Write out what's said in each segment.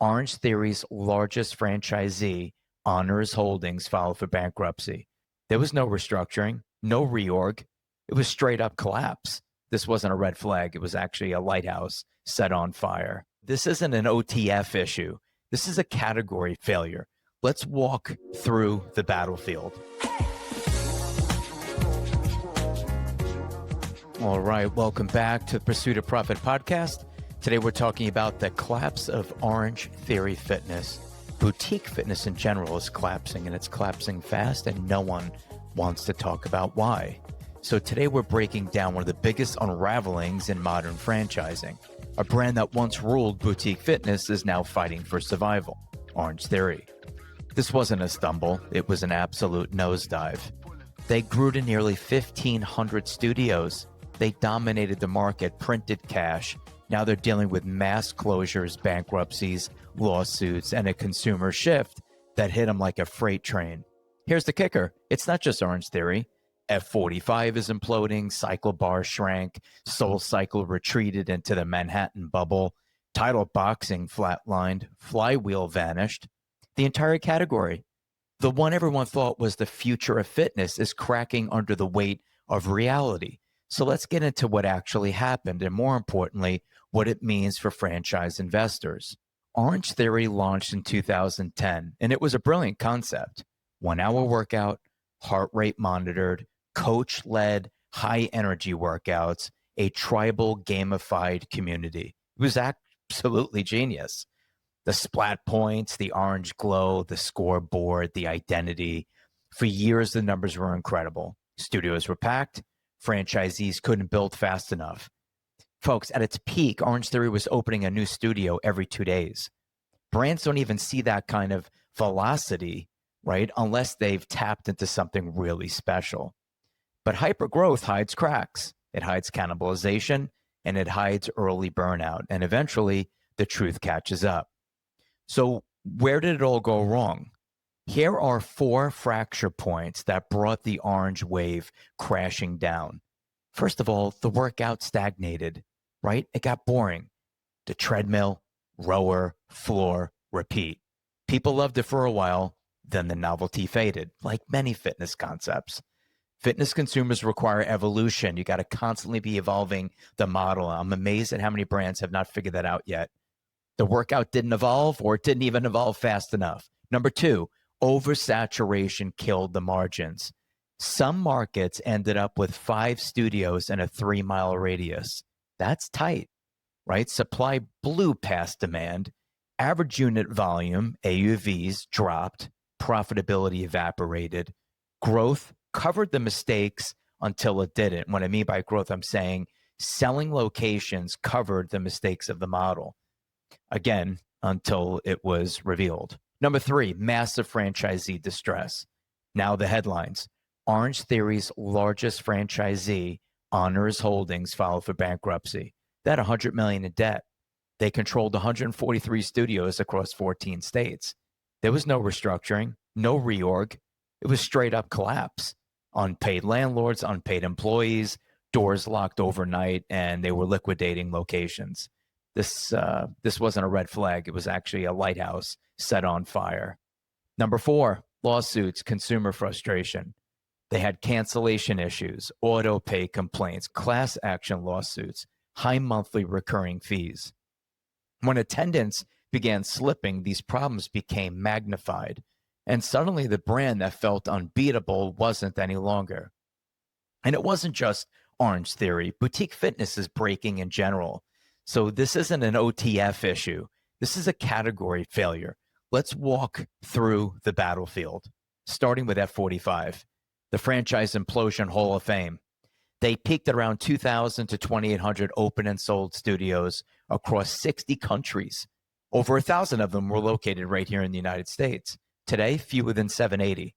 Orange Theory's largest franchisee, Honors Holdings, filed for bankruptcy. There was no restructuring, no reorg. It was straight up collapse. This wasn't a red flag. It was actually a lighthouse set on fire. This isn't an OTF issue. This is a category failure. Let's walk through the battlefield. All right, welcome back to the Pursuit of Profit podcast. Today we're talking about the collapse of Orangetheory Fitness. Boutique fitness in general is collapsing, and it's collapsing fast, and no one wants to talk about why. So today we're breaking down one of the biggest unravelings in modern franchising. A brand that once ruled boutique fitness is now fighting for survival, Orangetheory. This wasn't a stumble, it was an absolute nosedive. They grew to nearly 1,500 studios. They dominated the market, printed cash. Now they're dealing with mass closures, bankruptcies, lawsuits, and a consumer shift that hit them like a freight train. Here's the kicker. It's not just Orangetheory. F45 is imploding, Cycle Bar shrank, Soul Cycle retreated into the Manhattan bubble, Title Boxing flatlined, Flywheel vanished. The entire category, the one everyone thought was the future of fitness, is cracking under the weight of reality. So let's get into what actually happened, and more importantly, what it means for franchise investors. Orangetheory launched in 2010, and it was a brilliant concept. 1 hour workout, heart rate monitored, coach-led, high-energy workouts, a tribal gamified community. It was absolutely genius. The splat points, the orange glow, the scoreboard, the identity. For years, the numbers were incredible. Studios were packed. Franchisees couldn't build fast enough. Folks, at its peak, Orangetheory was opening a new studio every 2 days. Brands don't even see that kind of velocity, right, unless they've tapped into something really special. But hypergrowth hides cracks. It hides cannibalization, and it hides early burnout. And eventually, the truth catches up. So where did it all go wrong? Here are 4 fracture points that brought the orange wave crashing down. First of all, the workout stagnated, right? It got boring. The treadmill, rower, floor, repeat. People loved it for a while, then the novelty faded, like many fitness concepts. Fitness consumers require evolution. You got to constantly be evolving the model. I'm amazed at how many brands have not figured that out yet. The workout didn't evolve, or it didn't even evolve fast enough. Number 2, oversaturation killed the margins. Some markets ended up with 5 studios in a 3-mile radius. That's tight, right? Supply blew past demand. Average unit volume, AUVs, dropped. Profitability evaporated. Growth covered the mistakes until it didn't. What I mean by growth, I'm saying selling locations covered the mistakes of the model. Again, until it was revealed. Number 3, massive franchisee distress. Now the headlines. Orangetheory's largest franchisee, Honors Holdings, filed for bankruptcy. They had $100 million in debt. They controlled 143 studios across 14 states. There was no restructuring, no reorg. It was straight up collapse. Unpaid landlords, unpaid employees, doors locked overnight, and they were liquidating locations. This wasn't a red flag. It was actually a lighthouse set on fire. Number 4, lawsuits, consumer frustration. They had cancellation issues, auto pay complaints, class action lawsuits, high monthly recurring fees. When attendance began slipping, these problems became magnified, and suddenly the brand that felt unbeatable wasn't any longer. And it wasn't just Orangetheory. Boutique fitness is breaking in general. So this isn't an OTF issue. This is a category failure. Let's walk through the battlefield, starting with F45, the franchise Implosion Hall of Fame. They peaked at around 2,000 to 2,800 open and sold studios across 60 countries. Over 1,000 of them were located right here in the United States. Today, fewer than 780.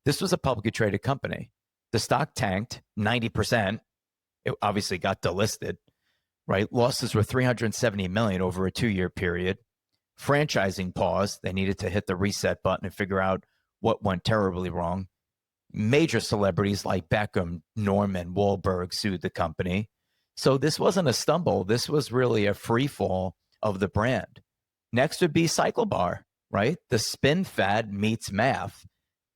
This was a publicly traded company. The stock tanked 90%. It obviously got delisted, right? Losses were $370 million over a 2-year period. Franchising paused. They needed to hit the reset button and figure out what went terribly wrong. Major celebrities like Beckham, Norman, Wahlberg sued the company. So this wasn't a stumble. This was really a free fall of the brand. Next would be Cycle Bar, right? The spin fad meets math.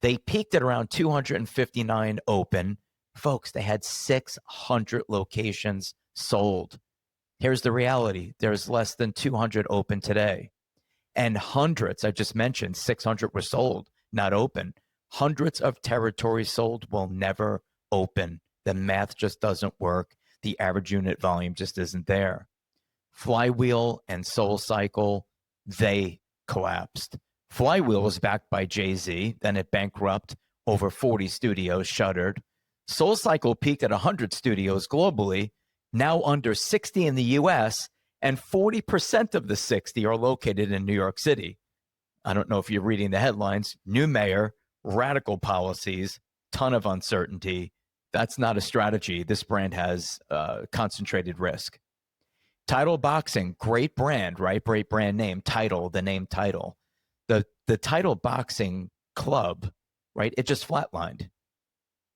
They peaked at around 259 open. Folks, they had 600 locations sold. Here's the reality. There's less than 200 open today. And hundreds, I just mentioned, 600 were sold, not open. Hundreds of territories sold will never open. The math just doesn't work. The average unit volume just isn't there. Flywheel and Soul Cycle, they collapsed. Flywheel was backed by Jay-Z, then it bankrupt, over 40 studios shuttered. Soul Cycle peaked at 100 studios globally, now under 60 in the US, and 40% of the 60 are located in New York City. I don't know if you're reading the headlines. New mayor, radical policies, ton of uncertainty. That's not a strategy. This brand has concentrated risk. Title Boxing, great brand, right? Great brand name. Title, the name Title. The Title Boxing Club, right? It just flatlined.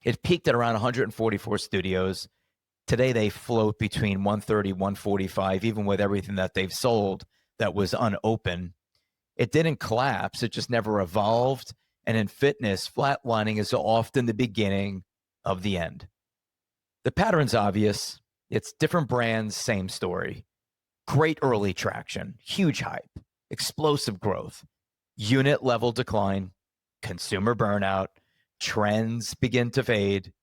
It peaked at around 144 studios. Today they float between 130, 145, even with everything that they've sold that was unopened. It didn't collapse. It just never evolved. And in fitness, flatlining is often the beginning of the end. The pattern's obvious. It's different brands, same story. Great early traction, huge hype, explosive growth, unit level decline, consumer burnout, trends begin to fade.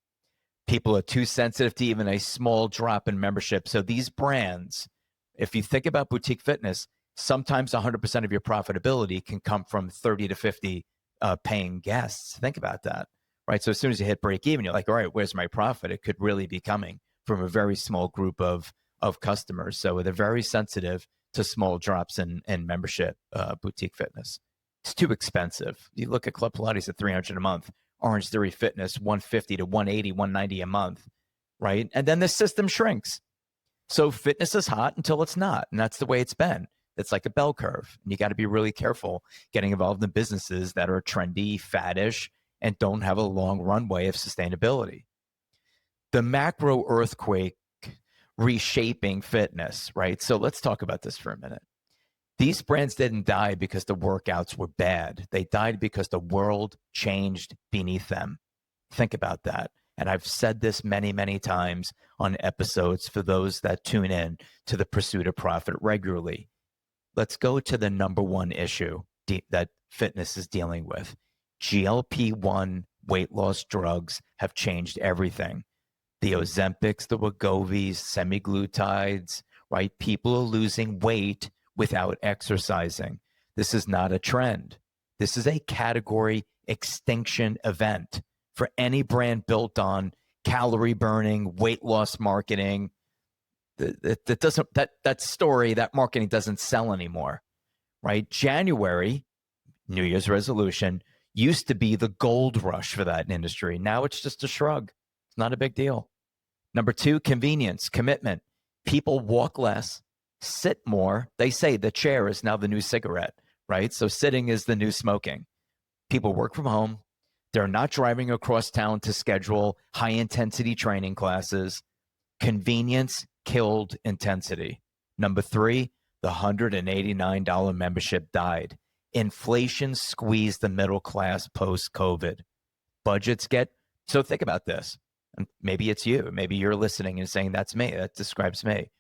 People are too sensitive to even a small drop in membership. So these brands, if you think about boutique fitness, sometimes 100% of your profitability can come from 30 to 50 paying guests. Think about that, right? So as soon as you hit break even, you're like, all right, where's my profit? It could really be coming from a very small group of customers. So they're very sensitive to small drops in membership, boutique fitness. It's too expensive. You look at Club Pilates at $300 a month, Orangetheory Fitness, $150 to $180, $190 a month, right? And then the system shrinks. So fitness is hot until it's not. And that's the way it's been. It's like a bell curve. And you got to be really careful getting involved in businesses that are trendy, faddish, and don't have a long runway of sustainability. The macro earthquake reshaping fitness, right? So let's talk about this for a minute. These brands didn't die because the workouts were bad. They died because the world changed beneath them. Think about that. And I've said this many, many times on episodes for those that tune in to the Pursuit of Profit regularly. Let's go to the number one issue that fitness is dealing with. GLP-1 weight loss drugs have changed everything. The Ozempics, the Wegovy's, semaglutides, right? People are losing weight without exercising. This is not a trend. This is a category extinction event for any brand built on calorie burning, weight loss marketing. That story, that marketing doesn't sell anymore, right? January, New Year's resolution, used to be the gold rush for that industry. Now it's just a shrug. It's not a big deal. Number two, convenience, commitment. People walk less, sit more. They say the chair is now the new cigarette, right? So sitting is the new smoking. People work from home. They're not driving across town to schedule high-intensity training classes. Convenience killed intensity. Number three, the $189 membership died. Inflation squeezed the middle class post-COVID. Budgets get, so think about this. And maybe it's you. Maybe you're listening and saying, that's me. That describes me.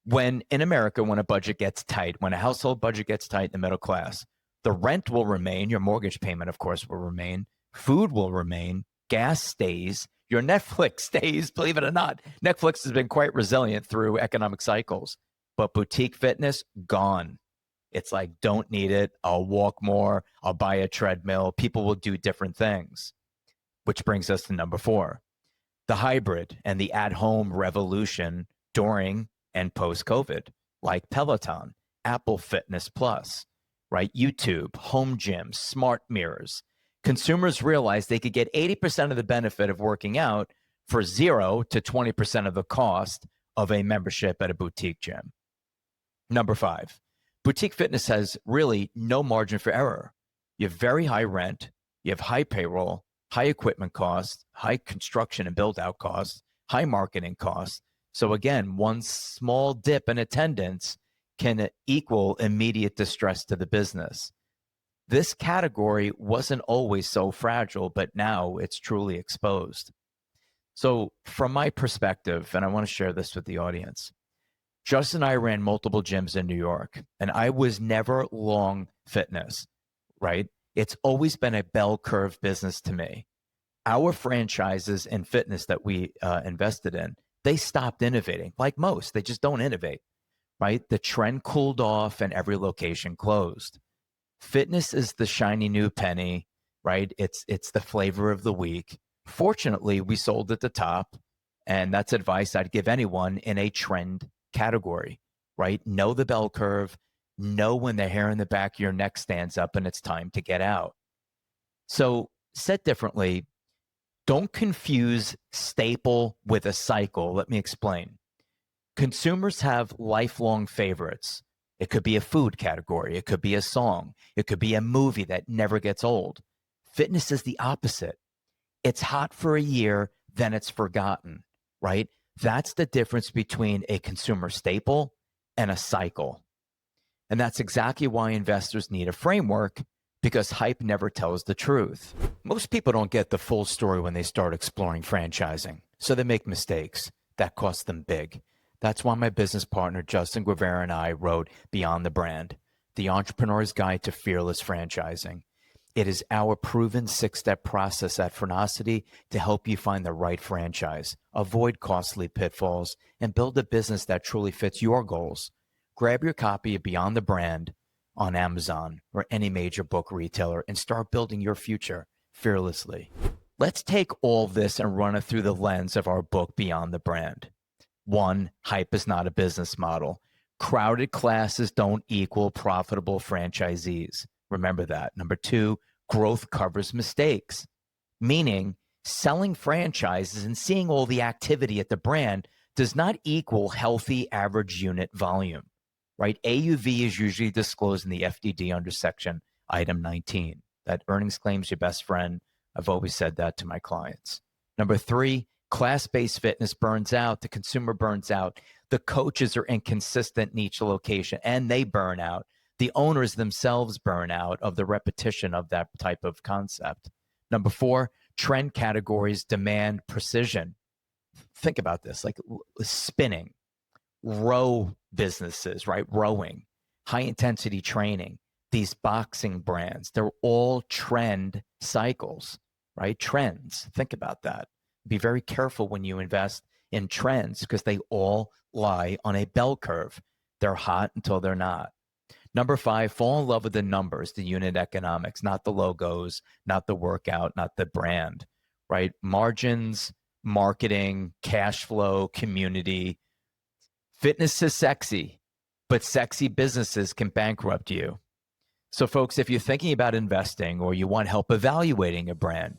When in America, when a budget gets tight, when a household budget gets tight in the middle class, the rent will remain. Your mortgage payment, of course, will remain. Food will remain. Gas stays. Your Netflix stays, believe it or not. Netflix has been quite resilient through economic cycles. But boutique fitness, gone. It's like, don't need it. I'll walk more. I'll buy a treadmill. People will do different things. Which brings us to number four. The hybrid and the at-home revolution during and post-COVID, like Peloton, Apple Fitness Plus, right? YouTube, home gyms, smart mirrors. Consumers realized they could get 80% of the benefit of working out for 0 to 20% of the cost of a membership at a boutique gym. Number five, boutique fitness has really no margin for error. You have very high rent, you have high payroll, high equipment costs, high construction and build-out costs, high marketing costs. So again, one small dip in attendance can equal immediate distress to the business. This category wasn't always so fragile, but now it's truly exposed. So from my perspective, and I want to share this with the audience, Justin and I ran multiple gyms in New York, and I was never long fitness, right? It's always been a bell curve business to me. Our franchises in fitness that we invested in, they stopped innovating. Like most, they just don't innovate, right? The trend cooled off and every location closed. Fitness is the shiny new penny, right? It's the flavor of the week. Fortunately, we sold at the top, and that's advice I'd give anyone in a trend category, right? Know the bell curve, know when the hair in the back of your neck stands up and it's time to get out. So said differently, don't confuse staple with a cycle. Let me explain. Consumers have lifelong favorites. It could be a food category. It could be a song. It could be a movie that never gets old. Fitness is the opposite. It's hot for a year, then it's forgotten, right? That's the difference between a consumer staple and a cycle. And that's exactly why investors need a framework, because hype never tells the truth. Most people don't get the full story when they start exploring franchising, so they make mistakes. That costs them big. That's why my business partner, Justin Guevara, and I wrote Beyond the Brand, The Entrepreneur's Guide to Fearless Franchising. It is our proven 6-step process at Frenocity to help you find the right franchise, avoid costly pitfalls, and build a business that truly fits your goals. Grab your copy of Beyond the Brand on Amazon or any major book retailer and start building your future fearlessly. Let's take all this and run it through the lens of our book, Beyond the Brand. 1, hype is not a business model. Crowded classes don't equal profitable franchisees. Remember that. Number 2, growth covers mistakes, meaning selling franchises and seeing all the activity at the brand does not equal healthy average unit volume, right? AUV is usually disclosed in the FDD under section item 19. That earnings claims your best friend. I've always said that to my clients. Number 3, class-based fitness burns out. The consumer burns out. The coaches are inconsistent in each location, and they burn out. The owners themselves burn out of the repetition of that type of concept. Number 4, trend categories demand precision. Think about this, like spinning, row businesses, right? Rowing, high intensity training, these boxing brands, they're all trend cycles, right? Trends. Think about that. Be very careful when you invest in trends because they all lie on a bell curve. They're hot until they're not. Number 5, fall in love with the numbers, the unit economics, not the logos, not the workout, not the brand, right? Margins, marketing, cash flow, community. Fitness is sexy, but sexy businesses can bankrupt you. So folks, if you're thinking about investing or you want help evaluating a brand,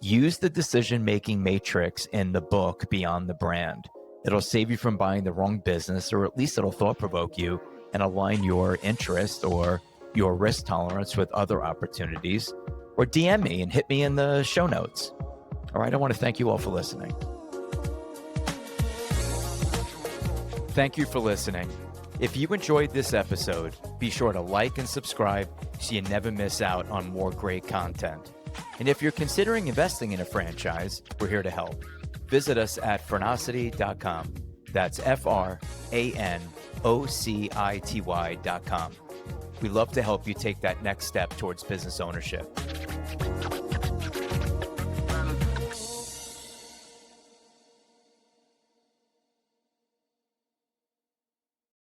use the decision-making matrix in the book, Beyond the Brand. It'll save you from buying the wrong business, or at least it'll thought-provoke you and align your interest or your risk tolerance with other opportunities. Or DM me and hit me in the show notes. All right, I want to thank you all for listening. Thank you for listening. If you enjoyed this episode, be sure to like and subscribe so you never miss out on more great content. And if you're considering investing in a franchise, we're here to help. Visit us at frenocity.com. That's FRANOCITY.com. We love to help you take that next step towards business ownership.